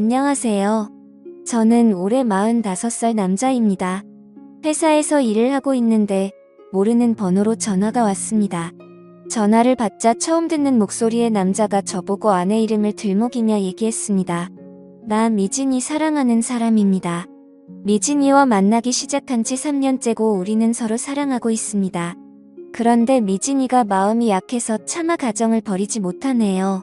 안녕하세요. 저는 올해 45살 남자입니다. 회사에서 일을 하고 있는데 모르는 번호로 전화가 왔습니다. 전화를 받자 처음 듣는 목소리의 남자가 저보고 아내 이름을 들먹이며 얘기했습니다. 나 미진이 사랑하는 사람입니다. 미진이와 만나기 시작한 지 3년째고 우리는 서로 사랑하고 있습니다. 그런데 미진이가 마음이 약해서 차마 가정을 버리지 못하네요.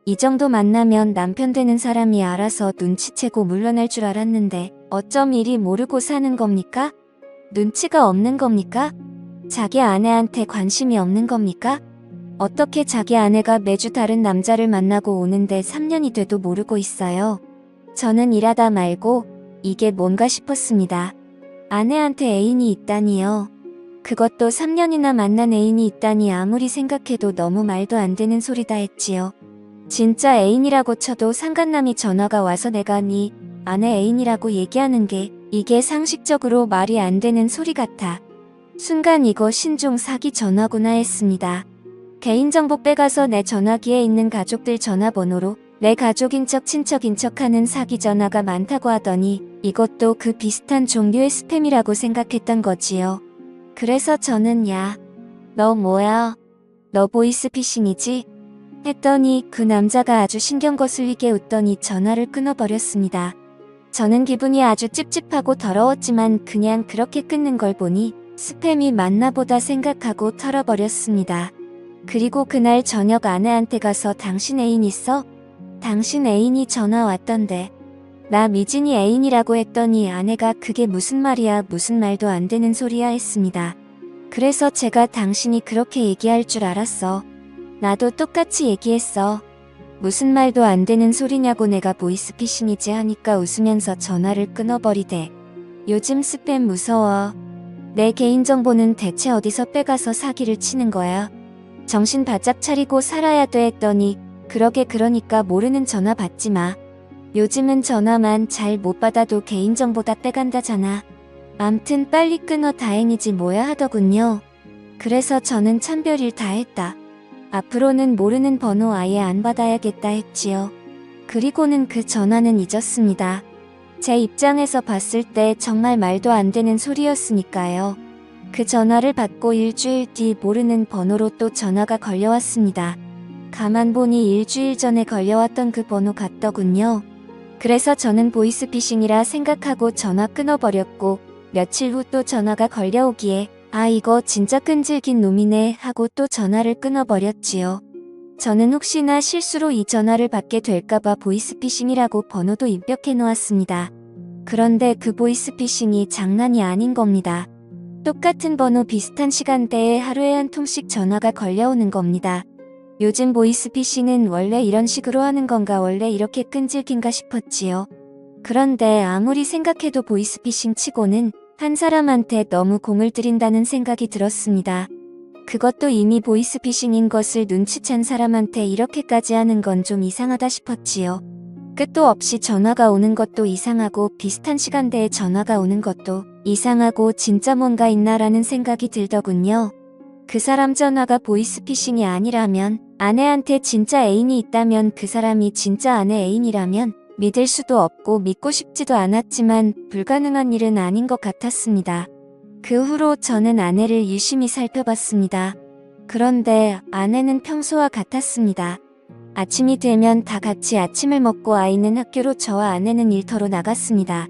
이 정도 만나면 남편 되는 사람이 알아서 눈치채고 물러날 줄 알았는데 어쩜 이리 모르고 사는 겁니까? 눈치가 없는 겁니까? 자기 아내한테 관심이 없는 겁니까? 어떻게 자기 아내가 매주 다른 남자를 만나고 오는데 3년이 돼도 모르고 있어요. 저는 일하다 말고 이게 뭔가 싶었습니다. 아내한테 애인이 있다니요. 그것도 3년이나 만난 애인이 있다니 아무리 생각해도 너무 말도 안 되는 소리다 했지요. 진짜 애인이라고 쳐도 상간남이 전화가 와서 내가 네 아내 애인이라고 얘기하는 게 이게 상식적으로 말이 안 되는 소리 같아. 순간 이거 신종 사기 전화구나 했습니다. 개인정보 빼가서 내 전화기에 있는 가족들 전화번호로 내 가족인 척 친척인 척하는 사기 전화가 많다고 하더니 이것도 그 비슷한 종류의 스팸이라고 생각했던 거지요. 그래서 저는 야, 너 뭐야? 너 보이스피싱이지? 했더니 그 남자가 아주 신경 거슬리게 웃더니 전화를 끊어버렸습니다. 저는 기분이 아주 찝찝하고 더러웠지만 그냥 그렇게 끊는 걸 보니 스팸이 맞나 보다 생각하고 털어버렸습니다. 그리고 그날 저녁 아내한테 가서 당신 애인 있어? 당신 애인이 전화 왔던데. 나 미진이 애인이라고 했더니 아내가 그게 무슨 말이야 무슨 말도 안 되는 소리야 했습니다. 그래서 제가 당신이 그렇게 얘기할 줄 알았어. 나도 똑같이 얘기했어. 무슨 말도 안 되는 소리냐고 내가 보이스피싱이지 하니까 웃으면서 전화를 끊어버리대. 요즘 스팸 무서워. 내 개인정보는 대체 어디서 빼가서 사기를 치는 거야. 정신 바짝 차리고 살아야 돼 했더니 그러니까 모르는 전화 받지 마. 요즘은 전화만 잘 못 받아도 개인정보 다 빼간다잖아. 암튼 빨리 끊어 다행이지 뭐야 하더군요. 그래서 저는 참별일 다 했다. 앞으로는 모르는 번호 아예 안 받아야겠다 했지요. 그리고는 그 전화는 잊었습니다. 제 입장에서 봤을 때 정말 말도 안 되는 소리였으니까요. 그 전화를 받고 일주일 뒤 모르는 번호로 또 전화가 걸려왔습니다. 가만 보니 일주일 전에 걸려왔던 그 번호 같더군요. 그래서 저는 보이스피싱이라 생각하고 전화 끊어버렸고 며칠 후 또 전화가 걸려오기에 아 이거 진짜 끈질긴 놈이네 하고 또 전화를 끊어버렸지요. 저는 혹시나 실수로 이 전화를 받게 될까봐 보이스피싱이라고 번호도 입력해 놓았습니다. 그런데 그 보이스피싱이 장난이 아닌 겁니다. 똑같은 번호 비슷한 시간대에 하루에 한 통씩 전화가 걸려오는 겁니다. 요즘 보이스피싱은 원래 이런 식으로 하는 건가 원래 이렇게 끈질긴가 싶었지요. 그런데 아무리 생각해도 보이스피싱 치고는 한 사람한테 너무 공을 들인다는 생각이 들었습니다. 그것도 이미 보이스피싱인 것을 눈치챈 사람한테 이렇게까지 하는 건 좀 이상하다 싶었지요. 끝도 없이 전화가 오는 것도 이상하고 비슷한 시간대에 전화가 오는 것도 이상하고 진짜 뭔가 있나라는 생각이 들더군요. 그 사람 전화가 보이스피싱이 아니라면 아내한테 진짜 애인이 있다면 그 사람이 진짜 아내 애인이라면 믿을 수도 없고 믿고 싶지도 않았지만 불가능한 일은 아닌 것 같았습니다. 그 후로 저는 아내를 유심히 살펴봤습니다. 그런데 아내는 평소와 같았습니다. 아침이 되면 다 같이 아침을 먹고 아이는 학교로 저와 아내는 일터로 나갔습니다.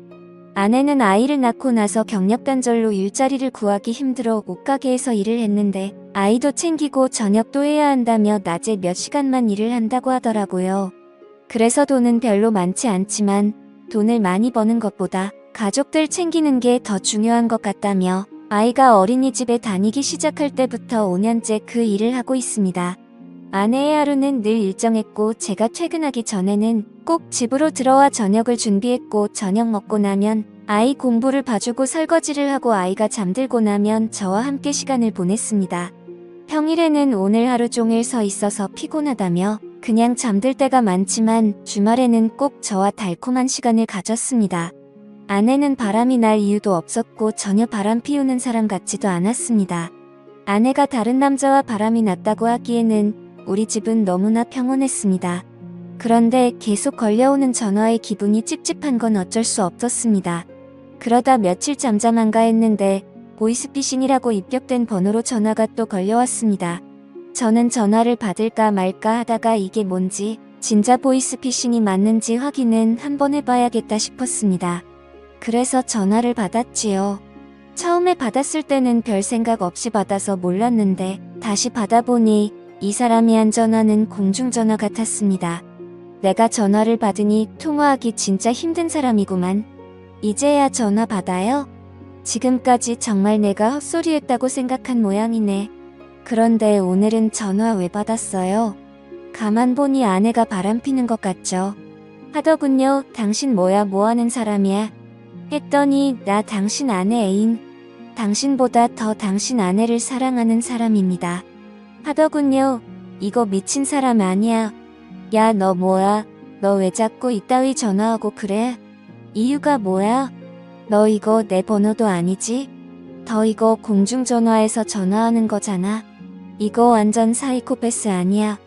아내는 아이를 낳고 나서 경력 단절로 일자리를 구하기 힘들어 옷가게에서 일을 했는데 아이도 챙기고 저녁도 해야 한다며 낮에 몇 시간만 일을 한다고 하더라고요. 그래서 돈은 별로 많지 않지만 돈을 많이 버는 것보다 가족들 챙기는 게 더 중요한 것 같다며 아이가 어린이집에 다니기 시작할 때부터 5년째 그 일을 하고 있습니다. 아내의 하루는 늘 일정했고 제가 퇴근하기 전에는 꼭 집으로 들어와 저녁을 준비했고 저녁 먹고 나면 아이 공부를 봐주고 설거지를 하고 아이가 잠들고 나면 저와 함께 시간을 보냈습니다. 평일에는 오늘 하루 종일 서 있어서 피곤하다며 그냥 잠들 때가 많지만 주말에는 꼭 저와 달콤한 시간을 가졌습니다. 아내는 바람이 날 이유도 없었고 전혀 바람 피우는 사람 같지도 않았습니다. 아내가 다른 남자와 바람이 났다고 하기에는 우리 집은 너무나 평온했습니다. 그런데 계속 걸려오는 전화에 기분이 찝찝한 건 어쩔 수 없었습니다. 그러다 며칠 잠잠한가 했는데 보이스피싱이라고 입력된 번호로 전화가 또 걸려왔습니다. 저는 전화를 받을까 말까 하다가 이게 뭔지 진짜 보이스피싱이 맞는지 확인은 한번 해봐야겠다 싶었습니다. 그래서 전화를 받았지요. 처음에 받았을 때는 별 생각 없이 받아서 몰랐는데 다시 받아보니 이 사람이 한 전화는 공중전화 같았습니다. 내가 전화를 받으니 통화하기 진짜 힘든 사람이구만. 이제야 전화 받아요? 지금까지 정말 내가 헛소리했다고 생각한 모양이네. 그런데 오늘은 전화 왜 받았어요? 가만 보니 아내가 바람피는 것 같죠? 하더군요. 당신 뭐야, 뭐하는 사람이야? 했더니 나 당신 아내 애인. 당신보다 더 당신 아내를 사랑하는 사람입니다. 하더군요. 이거 미친 사람 아니야. 야, 너 뭐야? 너 왜 자꾸 이따위 전화하고 그래? 이유가 뭐야? 너 이거 내 번호도 아니지? 더 이거 공중전화에서 전화하는 거잖아. 이거 완전 사이코패스 아니야?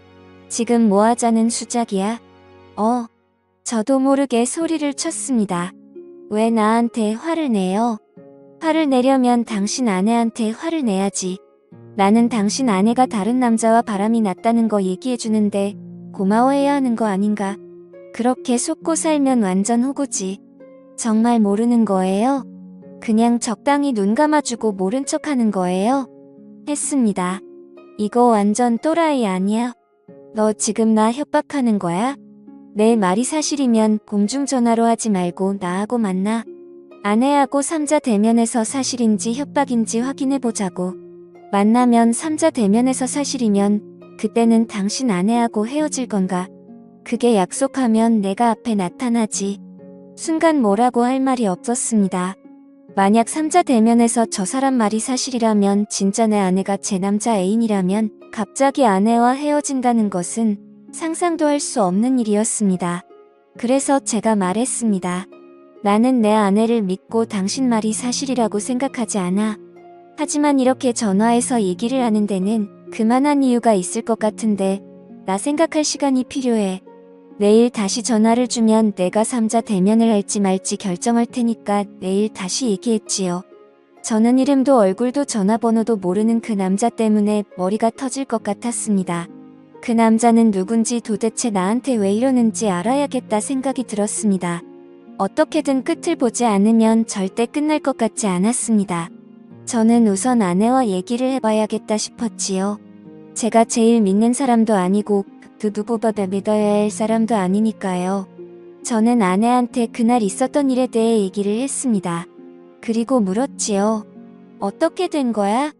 지금 뭐 하자는 수작이야? 저도 모르게 소리를 쳤습니다. 왜 나한테 화를 내요? 화를 내려면 당신 아내한테 화를 내야지. 나는 당신 아내가 다른 남자와 바람이 났다는 거 얘기해주는데 고마워해야 하는 거 아닌가? 그렇게 속고 살면 완전 호구지. 정말 모르는 거예요? 그냥 적당히 눈 감아주고 모른 척 하는 거예요? 했습니다. 이거 완전 또라이 아니야? 너 지금 나 협박하는 거야? 내 말이 사실이면 공중전화로 하지 말고 나하고 만나. 아내하고 3자 대면에서 사실인지 협박인지 확인해보자고. 만나면 3자 대면에서 사실이면 그때는 당신 아내하고 헤어질 건가? 그게 약속하면 내가 앞에 나타나지. 순간 뭐라고 할 말이 없었습니다. 만약 3자 대면에서 저 사람 말이 사실이라면, 진짜 내 아내가 제 남자 애인이라면 갑자기 아내와 헤어진다는 것은 상상도 할 수 없는 일이었습니다. 그래서 제가 말했습니다. 나는 내 아내를 믿고 당신 말이 사실이라고 생각하지 않아. 하지만 이렇게 전화해서 얘기를 하는 데는 그만한 이유가 있을 것 같은데 나 생각할 시간이 필요해. 내일 다시 전화를 주면 내가 3자 대면을 할지 말지 결정할 테니까 내일 다시 얘기했지요. 저는 이름도 얼굴도 전화번호도 모르는 그 남자 때문에 머리가 터질 것 같았습니다. 그 남자는 누군지 도대체 나한테 왜 이러는지 알아야겠다 생각이 들었습니다. 어떻게든 끝을 보지 않으면 절대 끝날 것 같지 않았습니다. 저는 우선 아내와 얘기를 해봐야겠다 싶었지요. 제가 제일 믿는 사람도 아니고 그 누구보다 믿어야 할 사람도 아니니까요. 저는 아내한테 그날 있었던 일에 대해 얘기를 했습니다. 그리고 물었지요. 어떻게 된 거야?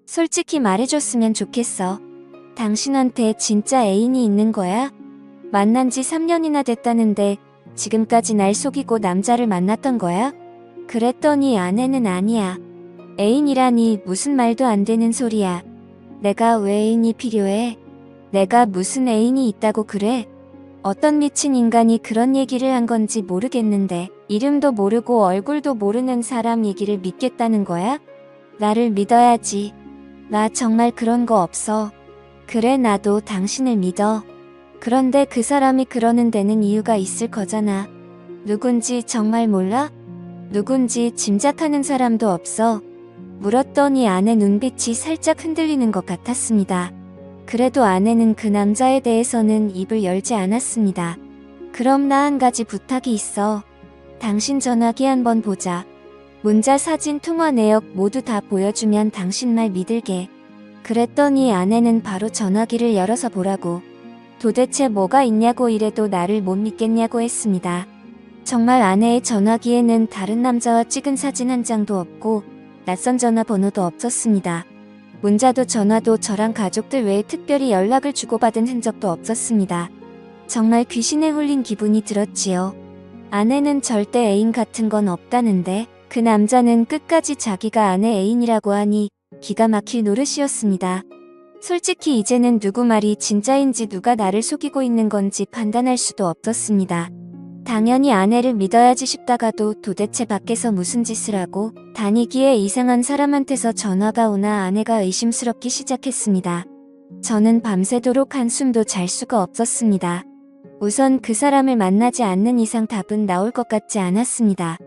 솔직히 말해줬으면 좋겠어. 당신한테 진짜 애인이 있는 거야? 만난 지 3년이나 됐다는데 지금까지 날 속이고 남자를 만났던 거야? 그랬더니 아내는 아니야. 애인이라니 무슨 말도 안 되는 소리야. 내가 왜 애인이 필요해? 내가 무슨 애인이 있다고 그래? 어떤 미친 인간이 그런 얘기를 한 건지 모르겠는데 이름도 모르고 얼굴도 모르는 사람 얘기를 믿겠다는 거야? 나를 믿어야지. 나 정말 그런 거 없어. 그래, 나도 당신을 믿어. 그런데 그 사람이 그러는 데는 이유가 있을 거잖아. 누군지 정말 몰라? 누군지 짐작하는 사람도 없어. 물었더니 아내 눈빛이 살짝 흔들리는 것 같았습니다. 그래도 아내는 그 남자에 대해서는 입을 열지 않았습니다. 그럼 나 한 가지 부탁이 있어. 당신 전화기 한번 보자. 문자, 사진, 통화 내역 모두 다 보여주면 당신 말 믿을게. 그랬더니 아내는 바로 전화기를 열어서 보라고. 도대체 뭐가 있냐고 이래도 나를 못 믿겠냐고 했습니다. 정말 아내의 전화기에는 다른 남자와 찍은 사진 한 장도 없고 낯선 전화번호도 없었습니다. 문자도 전화도 저랑 가족들 외에 특별히 연락을 주고받은 흔적도 없었습니다. 정말 귀신에 홀린 기분이 들었지요. 아내는 절대 애인 같은 건 없다는데 그 남자는 끝까지 자기가 아내 애인이라고 하니 기가 막힐 노릇이었습니다. 솔직히 이제는 누구 말이 진짜인지 누가 나를 속이고 있는 건지 판단할 수도 없었습니다. 당연히 아내를 믿어야지 싶다가도 도대체 밖에서 무슨 짓을 하고 다니기에 이상한 사람한테서 전화가 오나 아내가 의심스럽기 시작했습니다. 저는 밤새도록 한숨도 잘 수가 없었습니다. 우선 그 사람을 만나지 않는 이상 답은 나올 것 같지 않았습니다.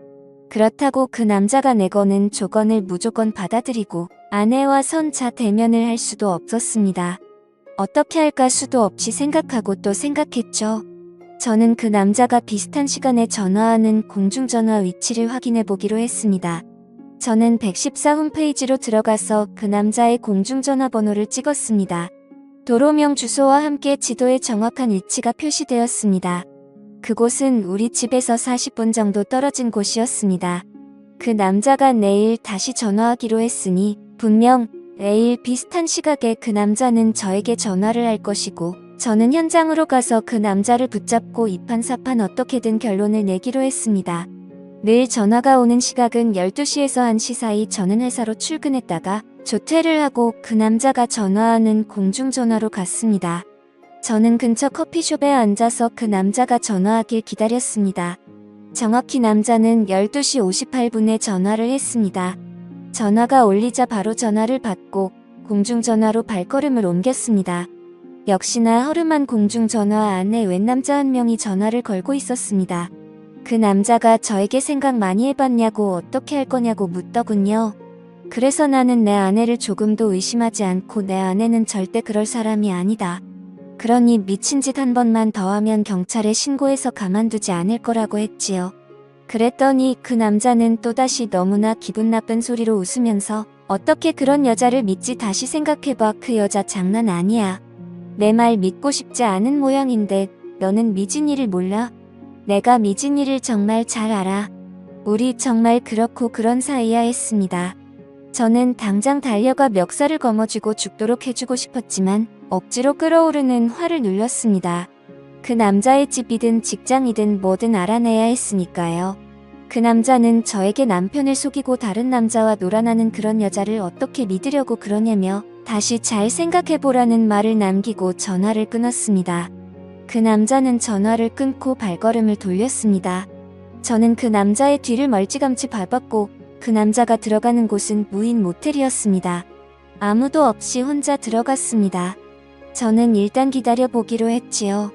그렇다고 그 남자가 내거는 조건을 무조건 받아들이고 아내와 선차 대면을 할 수도 없었습니다. 어떻게 할까 수도 없이 생각하고 또 생각했죠. 저는 그 남자가 비슷한 시간에 전화하는 공중전화 위치를 확인해 보기로 했습니다. 저는 114 홈페이지로 들어가서 그 남자의 공중전화 번호를 찍었습니다. 도로명 주소와 함께 지도에 정확한 위치가 표시되었습니다. 그곳은 우리 집에서 40분 정도 떨어진 곳이었습니다. 그 남자가 내일 다시 전화하기로 했으니 분명 내일 비슷한 시각에 그 남자는 저에게 전화를 할 것이고 저는 현장으로 가서 그 남자를 붙잡고 이판사판 어떻게든 결론을 내기로 했습니다. 늘 전화가 오는 시각은 12시에서 1시 사이 저는 회사로 출근했다가 조퇴를 하고 그 남자가 전화하는 공중전화로 갔습니다. 저는 근처 커피숍에 앉아서 그 남자가 전화하길 기다렸습니다. 정확히 남자는 12시 58분에 전화를 했습니다. 전화가 울리자 바로 전화를 받고 공중전화로 발걸음을 옮겼습니다. 역시나 허름한 공중전화 안에 웬 남자 한 명이 전화를 걸고 있었습니다. 그 남자가 저에게 생각 많이 해봤냐고 어떻게 할 거냐고 묻더군요. 그래서 나는 내 아내를 조금도 의심하지 않고 내 아내는 절대 그럴 사람이 아니다. 그러니 미친 짓 한 번만 더 하면 경찰에 신고해서 가만두지 않을 거라고 했지요. 그랬더니 그 남자는 또다시 너무나 기분 나쁜 소리로 웃으면서 어떻게 그런 여자를 믿지 다시 생각해봐 그 여자 장난 아니야. 내 말 믿고 싶지 않은 모양인데 너는 미진이를 몰라? 내가 미진이를 정말 잘 알아. 우리 정말 그렇고 그런 사이야 했습니다. 저는 당장 달려가 멱살을 거머쥐고 죽도록 해주고 싶었지만 억지로 끓어오르는 화를 눌렀습니다. 그 남자의 집이든 직장이든 뭐든 알아내야 했으니까요. 그 남자는 저에게 남편을 속이고 다른 남자와 놀아나는 그런 여자를 어떻게 믿으려고 그러냐며 다시 잘 생각해보라는 말을 남기고 전화를 끊었습니다. 그 남자는 전화를 끊고 발걸음을 돌렸습니다. 저는 그 남자의 뒤를 멀찌감치 밟았고 그 남자가 들어가는 곳은 무인 모텔이었습니다. 아무도 없이 혼자 들어갔습니다. 저는 일단 기다려보기로 했지요.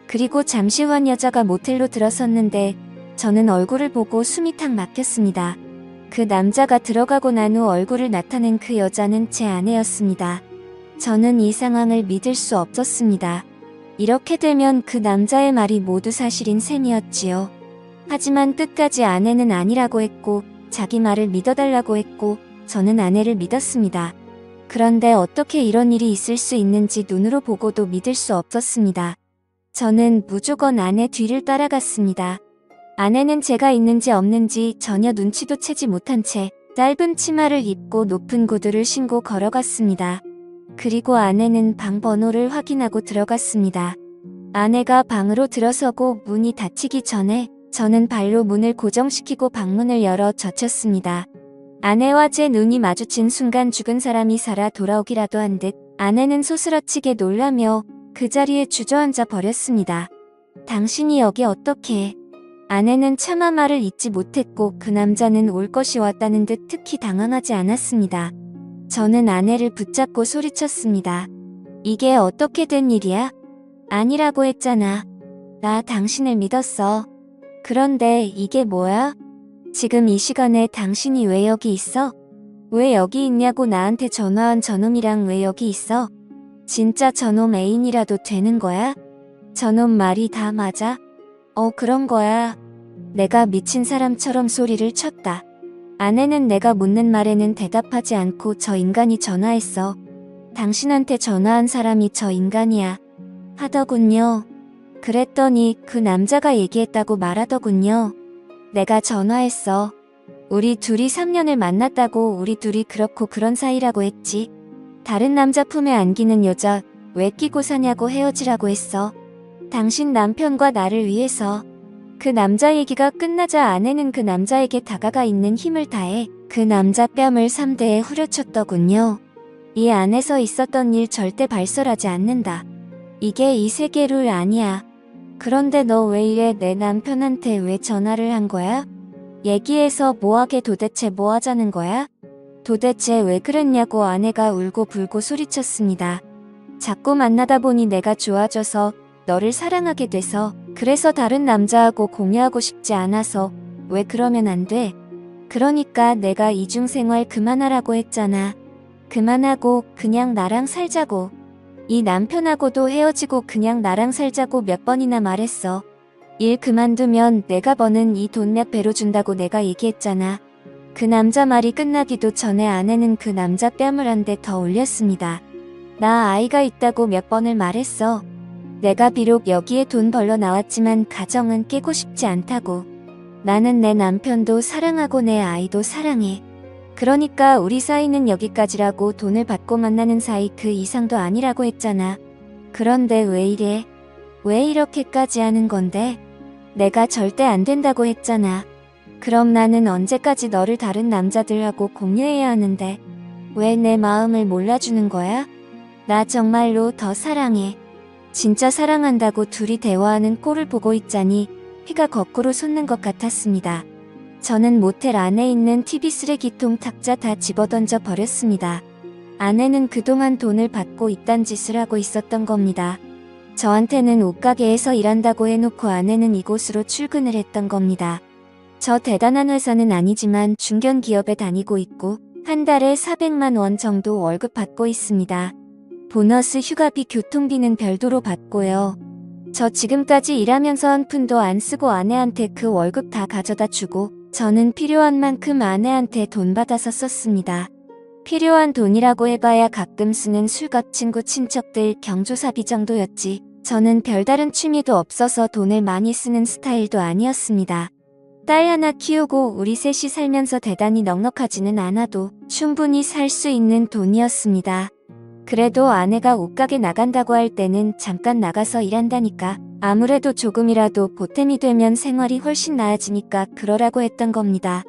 그리고 잠시 후한 여자가 모텔로 들어섰는데 저는 얼굴을 보고 숨이 탁 막혔습니다. 그 남자가 들어가고 난 후 얼굴을 나타낸 그 여자는 제 아내였습니다. 저는 이 상황을 믿을 수 없었습니다. 이렇게 되면 그 남자의 말이 모두 사실인 셈이었지요. 하지만 끝까지 아내는 아니라고 했고 자기 말을 믿어달라고 했고 저는 아내를 믿었습니다. 그런데 어떻게 이런 일이 있을 수 있는지 눈으로 보고도 믿을 수 없었습니다. 저는 무조건 아내 뒤를 따라갔습니다. 아내는 제가 있는지 없는지 전혀 눈치도 채지 못한 채 짧은 치마를 입고 높은 구두를 신고 걸어갔습니다. 그리고 아내는 방 번호를 확인하고 들어갔습니다. 아내가 방으로 들어서고 문이 닫히기 전에 저는 발로 문을 고정시키고 방문을 열어 젖혔습니다. 아내와 제 눈이 마주친 순간 죽은 사람이 살아 돌아오기라도 한 듯 아내는 소스라치게 놀라며 그 자리에 주저앉아 버렸습니다. 당신이 여기 어떻게? 아내는 차마 말을 잇지 못했고 그 남자는 올 것이 왔다는 듯 특히 당황하지 않았습니다. 저는 아내를 붙잡고 소리쳤습니다. 이게 어떻게 된 일이야? 아니라고 했잖아. 나 당신을 믿었어. 그런데 이게 뭐야? 지금 이 시간에 당신이 왜 여기 있어? 왜 여기 있냐고 나한테 전화한 저놈이랑 왜 여기 있어? 진짜 저놈 애인이라도 되는 거야? 저놈 말이 다 맞아? 그런 거야. 내가 미친 사람처럼 소리를 쳤다. 아내는 내가 묻는 말에는 대답하지 않고 저 인간이 전화했어. 당신한테 전화한 사람이 저 인간이야. 하더군요. 그랬더니 그 남자가 얘기했다고 말하더군요. 내가 전화했어. 우리 둘이 3년을 만났다고 우리 둘이 그렇고 그런 사이라고 했지. 다른 남자 품에 안기는 여자 왜 끼고 사냐고 헤어지라고 했어. 당신 남편과 나를 위해서. 그 남자 얘기가 끝나자 아내는 그 남자에게 다가가 있는 힘을 다해 그 남자 뺨을 3대에 후려쳤더군요. 이 안에서 있었던 일 절대 발설하지 않는다. 이게 이 세계 룰 아니야. 그런데 너 왜 이래? 내 남편한테 왜 전화를 한 거야? 얘기해서 뭐하게 도대체 뭐 하자는 거야? 도대체 왜 그랬냐고 아내가 울고 불고 소리쳤습니다. 자꾸 만나다 보니 내가 좋아져서 너를 사랑하게 돼서 그래서 다른 남자하고 공유하고 싶지 않아서 왜 그러면 안 돼? 그러니까 내가 이중생활 그만하라고 했잖아. 그만하고 그냥 나랑 살자고. 이 남편하고도 헤어지고 그냥 나랑 살자고 몇 번이나 말했어. 일 그만두면 내가 버는 이 돈 몇 배로 준다고 내가 얘기했잖아. 그 남자 말이 끝나기도 전에 아내는 그 남자 뺨을 한 대 더 올렸습니다. 나 아이가 있다고 몇 번을 말했어. 내가 비록 여기에 돈 벌러 나왔지만 가정은 깨고 싶지 않다고. 나는 내 남편도 사랑하고 내 아이도 사랑해. 그러니까 우리 사이는 여기까지라고. 돈을 받고 만나는 사이 그 이상도 아니라고 했잖아. 그런데 왜 이래? 왜 이렇게까지 하는 건데? 내가 절대 안 된다고 했잖아. 그럼 나는 언제까지 너를 다른 남자들하고 공유해야 하는데? 왜 내 마음을 몰라주는 거야? 나 정말로 더 사랑해. 진짜 사랑한다고 둘이 대화하는 꼴을 보고 있자니 피가 거꾸로 솟는 것 같았습니다. 저는 모텔 안에 있는 TV 쓰레기통 탁자 다 집어던져 버렸습니다. 아내는 그동안 돈을 받고 이딴 짓을 하고 있었던 겁니다. 저한테는 옷가게에서 일한다고 해놓고 아내는 이곳으로 출근을 했던 겁니다. 저 대단한 회사는 아니지만 중견기업에 다니고 있고 한 달에 400만 원 정도 월급 받고 있습니다. 보너스, 휴가비, 교통비는 별도로 받고요. 저 지금까지 일하면서 한 푼도 안 쓰고 아내한테 그 월급 다 가져다 주고 저는 필요한 만큼 아내한테 돈 받아서 썼습니다. 필요한 돈이라고 해봐야 가끔 쓰는 술값, 친구, 친척들, 경조사비 정도였지. 저는 별다른 취미도 없어서 돈을 많이 쓰는 스타일도 아니었습니다. 딸 하나 키우고 우리 셋이 살면서 대단히 넉넉하지는 않아도 충분히 살 수 있는 돈이었습니다. 그래도 아내가 옷가게 나간다고 할 때는 잠깐 나가서 일한다니까. 아무래도 조금이라도 보탬이 되면 생활이 훨씬 나아지니까 그러라고 했던 겁니다.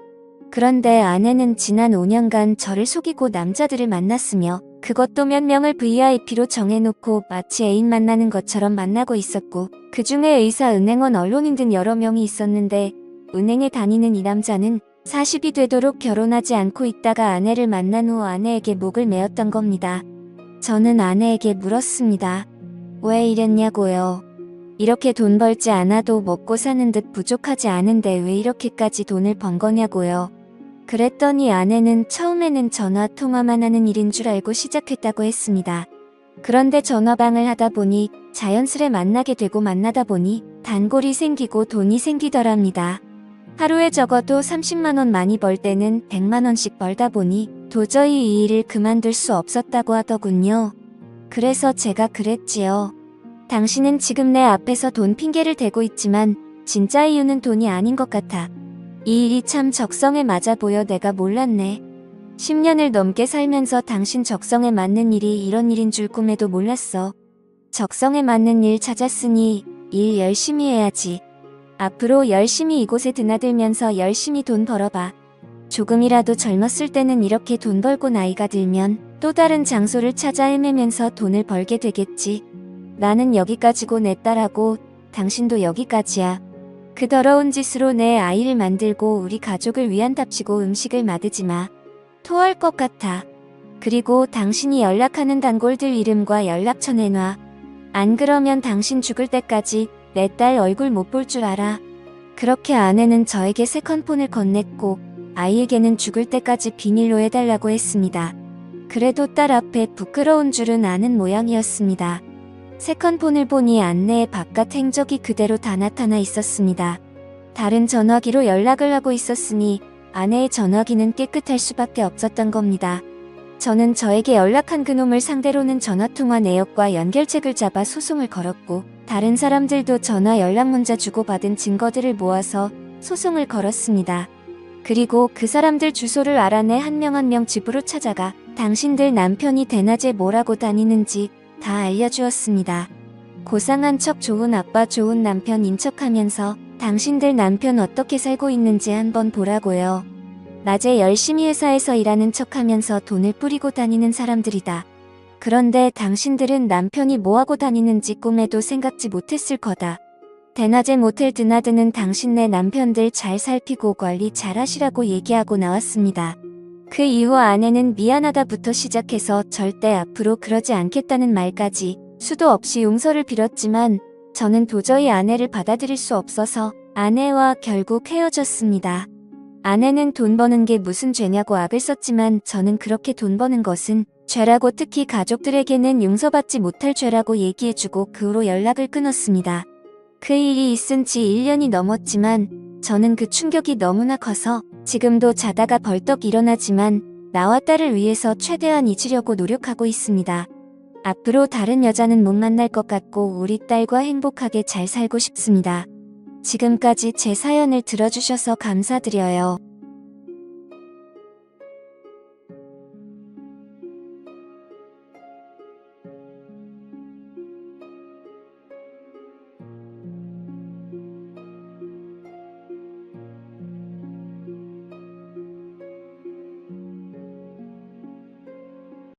그런데 아내는 지난 5년간 저를 속이고 남자들을 만났으며 그것도 몇 명을 VIP로 정해놓고 마치 애인 만나는 것처럼 만나고 있었고 그 중에 의사, 은행원, 언론인 등 여러 명이 있었는데 은행에 다니는 이 남자는 40이 되도록 결혼하지 않고 있다가 아내를 만난 후 아내에게 목을 메었던 겁니다. 저는 아내에게 물었습니다. 왜 이랬냐고요. 이렇게 돈 벌지 않아도 먹고 사는 듯 부족하지 않은데 왜 이렇게까지 돈을 번 거냐고요. 그랬더니 아내는 처음에는 전화 통화만 하는 일인 줄 알고 시작했다고 했습니다. 그런데 전화방을 하다 보니 자연스레 만나게 되고 만나다 보니 단골이 생기고 돈이 생기더랍니다. 하루에 적어도 30만 원, 많이 벌 때는 100만 원씩 벌다 보니 도저히 이 일을 그만둘 수 없었다고 하더군요. 그래서 제가 그랬지요. 당신은 지금 내 앞에서 돈 핑계를 대고 있지만 진짜 이유는 돈이 아닌 것 같아. 이 일이 참 적성에 맞아 보여. 내가 몰랐네. 10년을 넘게 살면서 당신 적성에 맞는 일이 이런 일인 줄 꿈에도 몰랐어. 적성에 맞는 일 찾았으니 일 열심히 해야지. 앞으로 열심히 이곳에 드나들면서 열심히 돈 벌어봐. 조금이라도 젊었을 때는 이렇게 돈 벌고 나이가 들면 또 다른 장소를 찾아 헤매면서 돈을 벌게 되겠지. 나는 여기까지고 내 딸하고 당신도 여기까지야. 그 더러운 짓으로 내 아이를 만들고 우리 가족을 위한답시고 음식을 마드지 마. 토할 것 같아. 그리고 당신이 연락하는 단골들 이름과 연락처 내놔. 안 그러면 당신 죽을 때까지 내 딸 얼굴 못 볼 줄 알아. 그렇게 아내는 저에게 세컨폰을 건넸고 아이에게는 죽을 때까지 비밀로 해달라고 했습니다. 그래도 딸 앞에 부끄러운 줄은 아는 모양이었습니다. 세컨폰을 보니 안내에 바깥 행적이 그대로 다 나타나 있었습니다. 다른 전화기로 연락을 하고 있었으니 아내의 전화기는 깨끗할 수밖에 없었던 겁니다. 저는 저에게 연락한 그놈을 상대로는 전화통화 내역과 연결책을 잡아 소송을 걸었고 다른 사람들도 전화 연락 문자 주고받은 증거들을 모아서 소송을 걸었습니다. 그리고 그 사람들 주소를 알아내 한 명 한 명 집으로 찾아가 당신들 남편이 대낮에 뭐라고 다니는지 다 알려주었습니다. 고상한 척 좋은 아빠, 좋은 남편인 척하면서 당신들 남편 어떻게 살고 있는지 한번 보라고요. 낮에 열심히 회사에서 일하는 척하면서 돈을 뿌리고 다니는 사람들이다. 그런데 당신들은 남편이 뭐하고 다니는지 꿈에도 생각지 못했을 거다. 대낮에 모텔 드나드는 당신네 남편들 잘 살피고 관리 잘 하시라고 얘기하고 나왔습니다. 그 이후 아내는 미안하다부터 시작해서 절대 앞으로 그러지 않겠다는 말까지 수도 없이 용서를 빌었지만 저는 도저히 아내를 받아들일 수 없어서 아내와 결국 헤어졌습니다. 아내는 돈 버는 게 무슨 죄냐고 악을 썼지만 저는 그렇게 돈 버는 것은 죄라고, 특히 가족들에게는 용서받지 못할 죄라고 얘기해주고 그 후로 연락을 끊었습니다. 그 일이 있은 지 1년이 넘었지만 저는 그 충격이 너무나 커서 지금도 자다가 벌떡 일어나지만 나와 딸을 위해서 최대한 잊으려고 노력하고 있습니다. 앞으로 다른 여자는 못 만날 것 같고 우리 딸과 행복하게 잘 살고 싶습니다. 지금까지 제 사연을 들어주셔서 감사드려요.